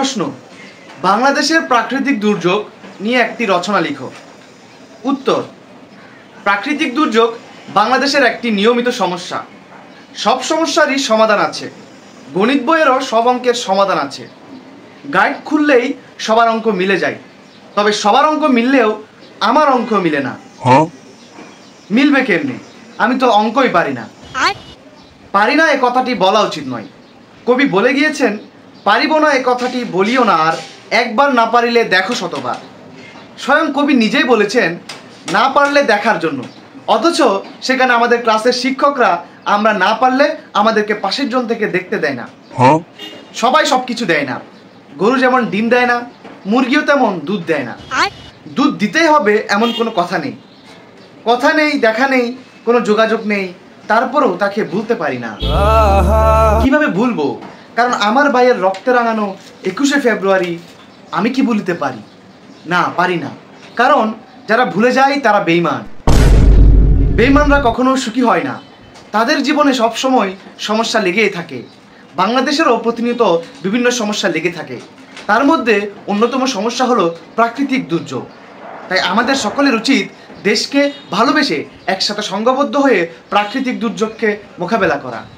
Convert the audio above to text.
প্রশ্ন, বাংলাদেশের প্রাকৃতিক দুর্যোগ নিয়ে একটি রচনা লিখো। উত্তর, প্রাকৃতিক দুর্যোগ বাংলাদেশের একটি নিয়মিত সমস্যা। সব সমস্যারই সমাধান আছে, গণিত বইয়েরও সব অঙ্কের সমাধান আছে। গাইড খুললেই সবার অঙ্ক মিলে যায়, তবে সবার অঙ্ক মিললেও আমার অঙ্ক মিলে না। মিলবে কেমনে? আমি তো অঙ্কই পারি না। পারি না এ কথাটি বলা উচিত নয়। কবি বলে গিয়েছেন, পারিব না এ কথাটি বলিও না আর, একবার না পারিলে দেখো শতবার। স্বয়ং কবি নিজেই বলেছেন না পারলে দেখার জন্য, অথচ সেখানে আমাদের ক্লাসের শিক্ষকরা আমরা না পারলে আমাদেরকে পাশের জন থেকে দেখতে দেয় না। সবাই সব কিছু দেয় না। গরু যেমন ডিম দেয় না, মুরগিও তেমন দুধ দেয় না। দুধ দিতেই হবে এমন কোনো কথা নেই। কথা নেই, দেখা নেই, কোনো যোগাযোগ নেই, তারপরেও তাকে ভুলতে পারি না। কিভাবে ভুলবো? কারণ আমার ভাইয়ের রক্তে রাঙানো 21শে ফেব্রুয়ারি আমি কি ভুলিতে পারি? না, পারি না। কারণ যারা ভুলে যায় তারা বেঈমান। বেঈমানরা কখনো সুখী হয় না, তাদের জীবনে সবসময় সমস্যা লেগেই থাকে। বাংলাদেশেরও প্রতিনিয়ত বিভিন্ন সমস্যা লেগে থাকে। তার মধ্যে অন্যতম সমস্যা হলো প্রাকৃতিক দুর্যোগ। তাই আমাদের সকলের উচিত দেশকে ভালোবেসে একসাথে সংঘবদ্ধ হয়ে প্রাকৃতিক দুর্যোগকে মোকাবেলা করা।